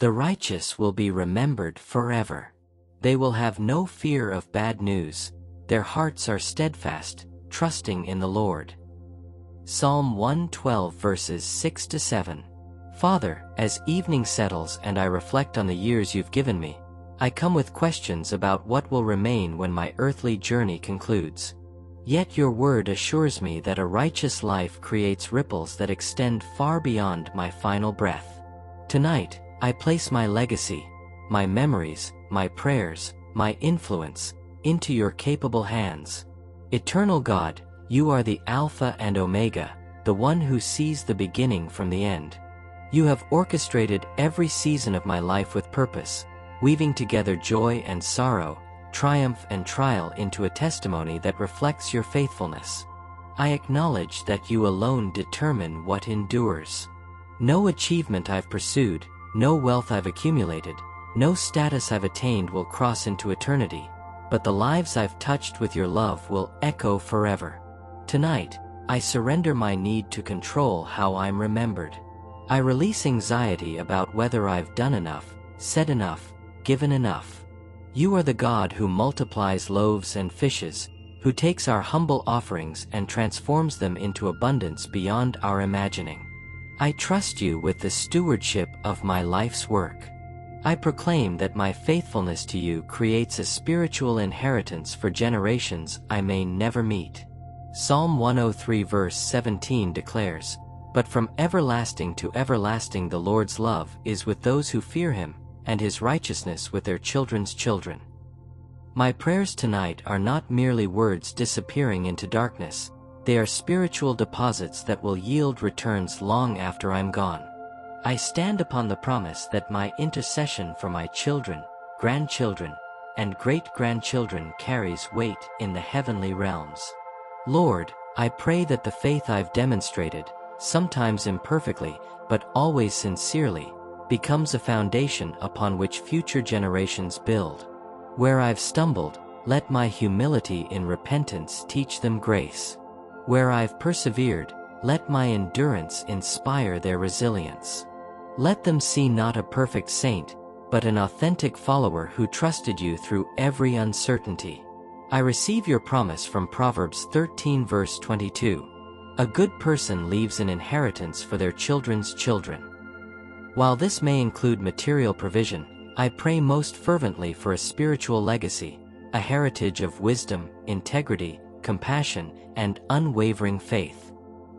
The righteous will be remembered forever. They will have no fear of bad news. Their hearts are steadfast, trusting in the Lord. Psalm 112 verses 6-7. Father, as evening settles and I reflect on the years you've given me, I come with questions about what will remain when my earthly journey concludes. Yet your word assures me that a righteous life creates ripples that extend far beyond my final breath. Tonight, I place my legacy, my memories, my prayers, my influence, into your capable hands. Eternal God, you are the Alpha and Omega, the one who sees the beginning from the end. You have orchestrated every season of my life with purpose, weaving together joy and sorrow, triumph and trial into a testimony that reflects your faithfulness. I acknowledge that you alone determine what endures. No achievement I've pursued, no wealth I've accumulated, no status I've attained will cross into eternity, but the lives I've touched with your love will echo forever. Tonight, I surrender my need to control how I'm remembered. I release anxiety about whether I've done enough, said enough, given enough. You are the God who multiplies loaves and fishes, who takes our humble offerings and transforms them into abundance beyond our imagining. I trust you with the stewardship of my life's work. I proclaim that my faithfulness to you creates a spiritual inheritance for generations I may never meet. Psalm 103 verse 17 declares, "But from everlasting to everlasting the Lord's love is with those who fear him, and his righteousness with their children's children." My prayers tonight are not merely words disappearing into darkness. They are spiritual deposits that will yield returns long after I'm gone. I stand upon the promise that my intercession for my children, grandchildren, and great-grandchildren carries weight in the heavenly realms. Lord, I pray that the faith I've demonstrated, sometimes imperfectly, but always sincerely, becomes a foundation upon which future generations build. Where I've stumbled, let my humility in repentance teach them grace. Where I've persevered, let my endurance inspire their resilience. Let them see not a perfect saint, but an authentic follower who trusted you through every uncertainty. I receive your promise from Proverbs 13 verse 22. A good person leaves an inheritance for their children's children. While this may include material provision, I pray most fervently for a spiritual legacy, a heritage of wisdom, integrity, compassion, and unwavering faith.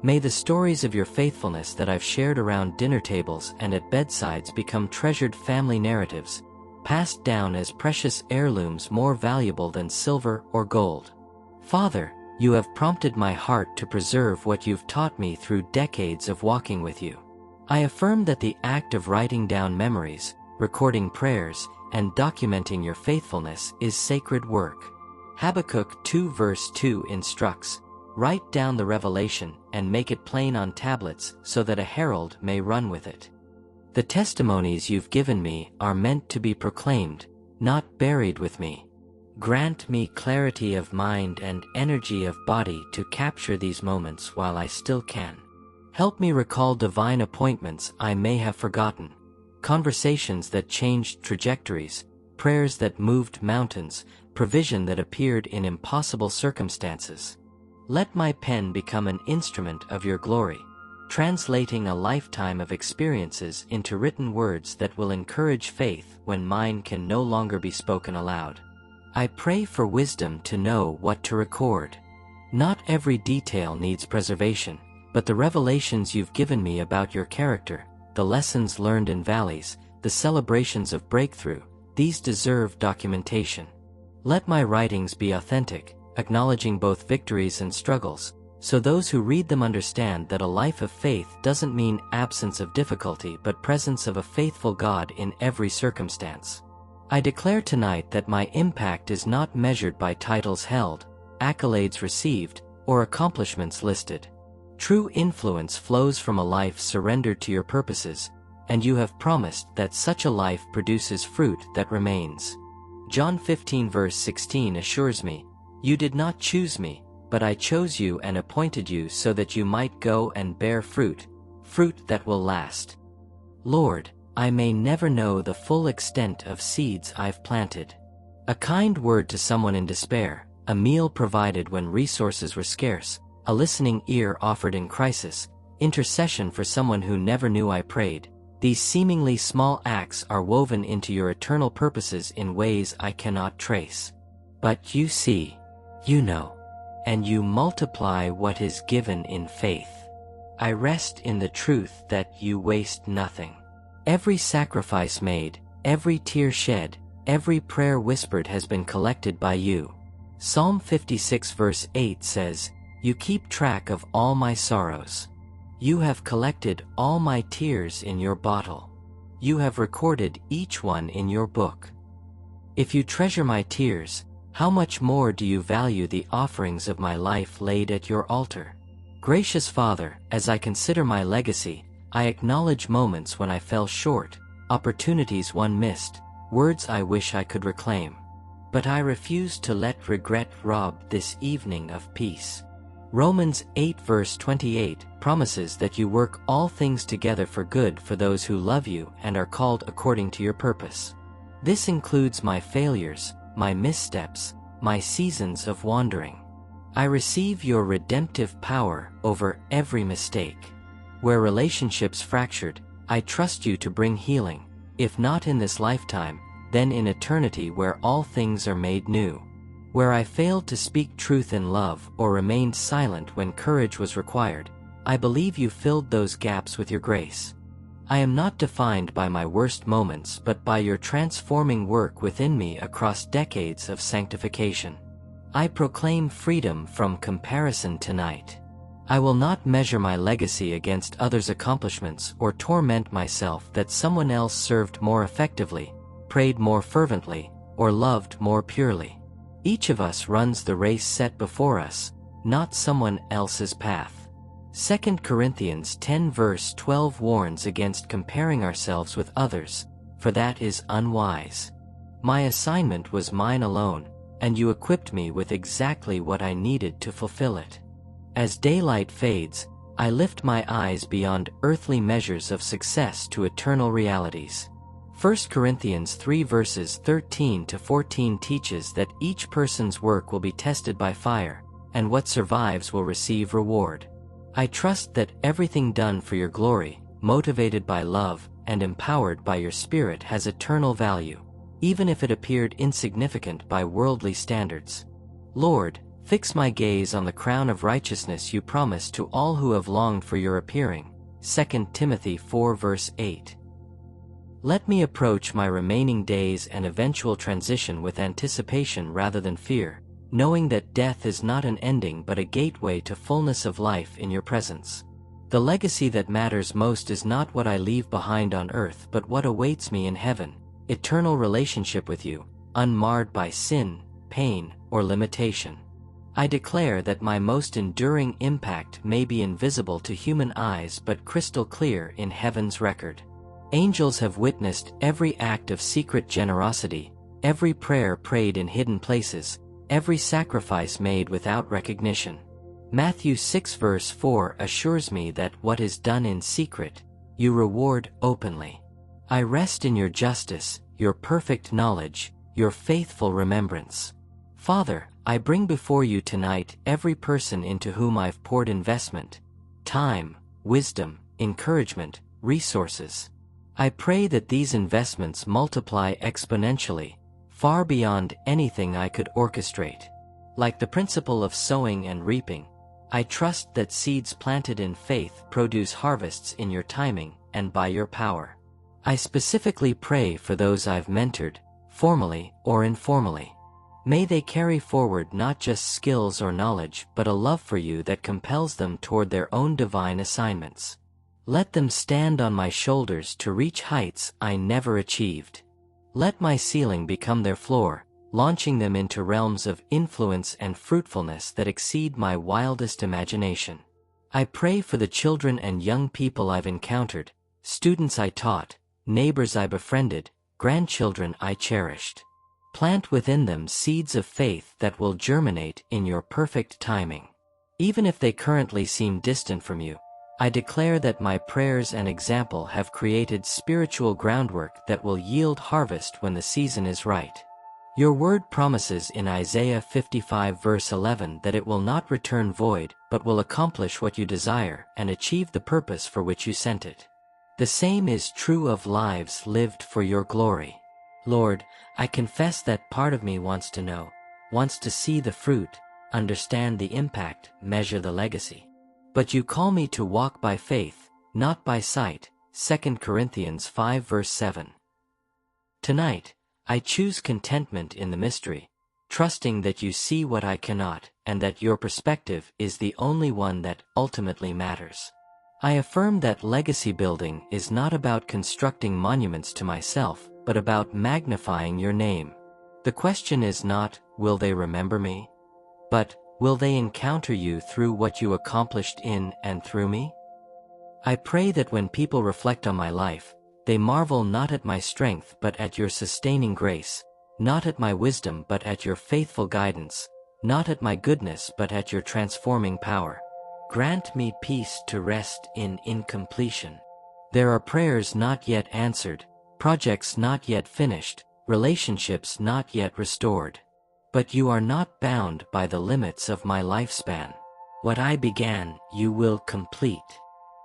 May the stories of your faithfulness that I've shared around dinner tables and at bedsides become treasured family narratives, passed down as precious heirlooms more valuable than silver or gold. Father, you have prompted my heart to preserve what you've taught me through decades of walking with you. I affirm that the act of writing down memories, recording prayers, and documenting your faithfulness is sacred work. Habakkuk 2 verse 2 instructs, "Write down the revelation and make it plain on tablets so that a herald may run with it." The testimonies you've given me are meant to be proclaimed, not buried with me. Grant me clarity of mind and energy of body to capture these moments while I still can. Help me recall divine appointments I may have forgotten, conversations that changed trajectories, prayers that moved mountains, provision that appeared in impossible circumstances. Let my pen become an instrument of your glory, translating a lifetime of experiences into written words that will encourage faith when mine can no longer be spoken aloud. I pray for wisdom to know what to record. Not every detail needs preservation, but the revelations you've given me about your character, the lessons learned in valleys, the celebrations of breakthrough, these deserve documentation. Let my writings be authentic, acknowledging both victories and struggles, so those who read them understand that a life of faith doesn't mean absence of difficulty but presence of a faithful God in every circumstance. I declare tonight that my impact is not measured by titles held, accolades received, or accomplishments listed. True influence flows from a life surrendered to your purposes, and you have promised that such a life produces fruit that remains. John 15 verse 16 assures me, "You did not choose me, but I chose you and appointed you so that you might go and bear fruit, fruit that will last." Lord, I may never know the full extent of seeds I've planted. A kind word to someone in despair, a meal provided when resources were scarce, a listening ear offered in crisis, intercession for someone who never knew I prayed. These seemingly small acts are woven into your eternal purposes in ways I cannot trace. But you see, you know, and you multiply what is given in faith. I rest in the truth that you waste nothing. Every sacrifice made, every tear shed, every prayer whispered has been collected by you. Psalm 56 verse 8 says, "You keep track of all my sorrows. You have collected all my tears in your bottle. You have recorded each one in your book. If you treasure my tears, how much more do you value the offerings of my life laid at your altar?" Gracious Father, as I consider my legacy, I acknowledge moments when I fell short, opportunities one missed, words I wish I could reclaim. But I refuse to let regret rob this evening of peace. Romans 8 verse 28 promises that you work all things together for good for those who love you and are called according to your purpose. This includes my failures, my missteps, my seasons of wandering. I receive your redemptive power over every mistake. Where relationships fractured, I trust you to bring healing, if not in this lifetime, then in eternity where all things are made new. Where I failed to speak truth in love or remained silent when courage was required, I believe you filled those gaps with your grace. I am not defined by my worst moments but by your transforming work within me across decades of sanctification. I proclaim freedom from comparison tonight. I will not measure my legacy against others' accomplishments or torment myself that someone else served more effectively, prayed more fervently, or loved more purely. Each of us runs the race set before us, not someone else's path. 2 Corinthians 10 verse 12 warns against comparing ourselves with others, for that is unwise. My assignment was mine alone, and you equipped me with exactly what I needed to fulfill it. As daylight fades, I lift my eyes beyond earthly measures of success to eternal realities. 1 Corinthians 3 verses 13 to 14 teaches that each person's work will be tested by fire, and what survives will receive reward. I trust that everything done for your glory, motivated by love, and empowered by your Spirit has eternal value, even if it appeared insignificant by worldly standards. Lord, fix my gaze on the crown of righteousness you promised to all who have longed for your appearing. 2 Timothy 4 verse 8. Let me approach my remaining days and eventual transition with anticipation rather than fear, knowing that death is not an ending but a gateway to fullness of life in your presence. The legacy that matters most is not what I leave behind on earth but what awaits me in heaven, eternal relationship with you, unmarred by sin, pain, or limitation. I declare that my most enduring impact may be invisible to human eyes but crystal clear in heaven's record. Angels have witnessed every act of secret generosity, every prayer prayed in hidden places, every sacrifice made without recognition. Matthew 6 verse 4 assures me that what is done in secret, you reward openly. I rest in your justice, your perfect knowledge, your faithful remembrance. Father, I bring before you tonight every person into whom I've poured investment, time, wisdom, encouragement, resources. I pray that these investments multiply exponentially, far beyond anything I could orchestrate. Like the principle of sowing and reaping, I trust that seeds planted in faith produce harvests in your timing and by your power. I specifically pray for those I've mentored, formally or informally. May they carry forward not just skills or knowledge but a love for you that compels them toward their own divine assignments. Let them stand on my shoulders to reach heights I never achieved. Let my ceiling become their floor, launching them into realms of influence and fruitfulness that exceed my wildest imagination. I pray for the children and young people I've encountered, students I taught, neighbors I befriended, grandchildren I cherished. Plant within them seeds of faith that will germinate in your perfect timing. Even if they currently seem distant from you, I declare that my prayers and example have created spiritual groundwork that will yield harvest when the season is right. Your word promises in Isaiah 55 verse 11 that it will not return void, but will accomplish what you desire and achieve the purpose for which you sent it. The same is true of lives lived for your glory. Lord, I confess that part of me wants to know, wants to see the fruit, understand the impact, measure the legacy. But you call me to walk by faith, not by sight. 2 Corinthians 5 verse 7. Tonight, I choose contentment in the mystery, trusting that you see what I cannot, and that your perspective is the only one that ultimately matters. I affirm that legacy building is not about constructing monuments to myself, but about magnifying your name. The question is not, will they remember me? But, will they encounter you through what you accomplished in and through me? I pray that when people reflect on my life, they marvel not at my strength but at your sustaining grace, not at my wisdom but at your faithful guidance, not at my goodness but at your transforming power. Grant me peace to rest in incompletion. There are prayers not yet answered, projects not yet finished, relationships not yet restored. But you are not bound by the limits of my lifespan. What I began, you will complete.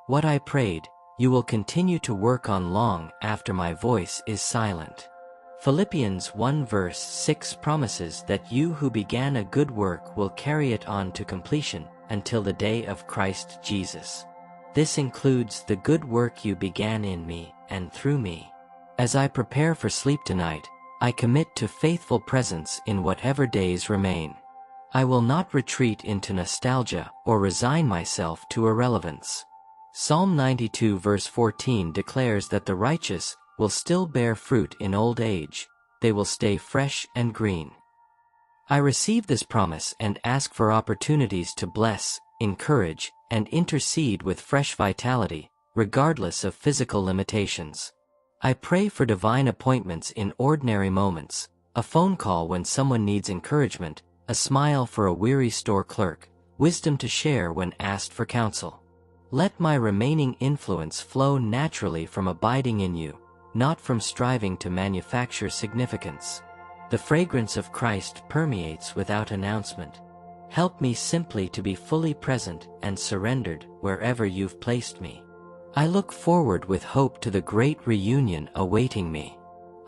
What I prayed, you will continue to work on long after my voice is silent. Philippians 1 verse 6 promises that you who began a good work will carry it on to completion until the day of Christ Jesus. This includes the good work you began in me and through me. As I prepare for sleep tonight, I commit to faithful presence in whatever days remain. I will not retreat into nostalgia or resign myself to irrelevance. Psalm 92 verse 14 declares that the righteous will still bear fruit in old age, they will stay fresh and green. I receive this promise and ask for opportunities to bless, encourage, and intercede with fresh vitality, regardless of physical limitations. I pray for divine appointments in ordinary moments, a phone call when someone needs encouragement, a smile for a weary store clerk, wisdom to share when asked for counsel. Let my remaining influence flow naturally from abiding in you, not from striving to manufacture significance. The fragrance of Christ permeates without announcement. Help me simply to be fully present and surrendered wherever you've placed me. I look forward with hope to the great reunion awaiting me.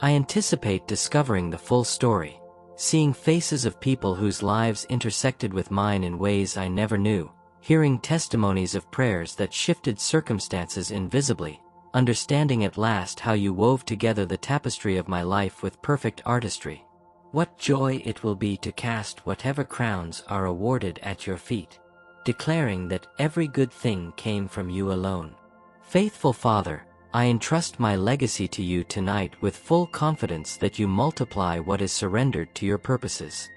I anticipate discovering the full story, seeing faces of people whose lives intersected with mine in ways I never knew, hearing testimonies of prayers that shifted circumstances invisibly, understanding at last how you wove together the tapestry of my life with perfect artistry. What joy it will be to cast whatever crowns are awarded at your feet, declaring that every good thing came from you alone. Faithful Father, I entrust my legacy to you tonight with full confidence that you multiply what is surrendered to your purposes.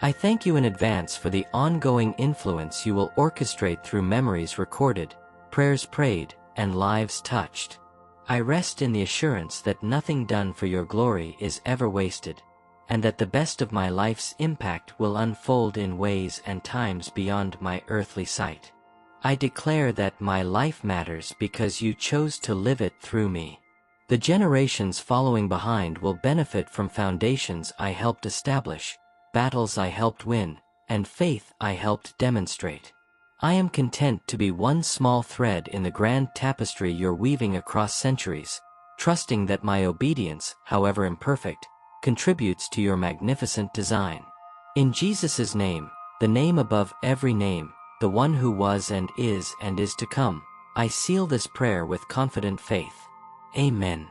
I thank you in advance for the ongoing influence you will orchestrate through memories recorded, prayers prayed, and lives touched. I rest in the assurance that nothing done for your glory is ever wasted, and that the best of my life's impact will unfold in ways and times beyond my earthly sight. I declare that my life matters because you chose to live it through me. The generations following behind will benefit from foundations I helped establish, battles I helped win, and faith I helped demonstrate. I am content to be one small thread in the grand tapestry you're weaving across centuries, trusting that my obedience, however imperfect, contributes to your magnificent design. In Jesus' name, the name above every name, the one who was and is to come, I seal this prayer with confident faith. Amen.